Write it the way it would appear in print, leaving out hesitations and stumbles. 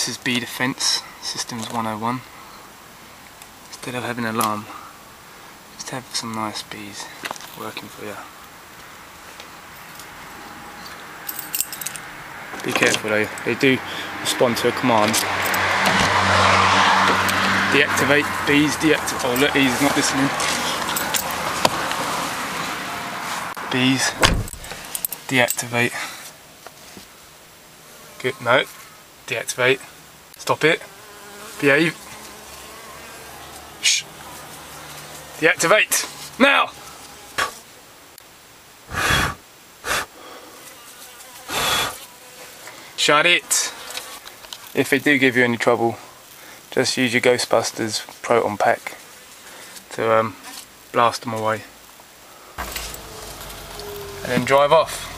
This is bee defense systems 101. Instead of having an alarm, just have some nice bees working for you. Be careful though, they do respond to a command. Deactivate, bees deactivate. Oh look, he's not listening. Bees deactivate. Good, no, deactivate. Stop it. Behave. Shh. Deactivate. Now! Shut it. If they do give you any trouble, just use your Ghostbusters proton pack to blast them away. And then drive off.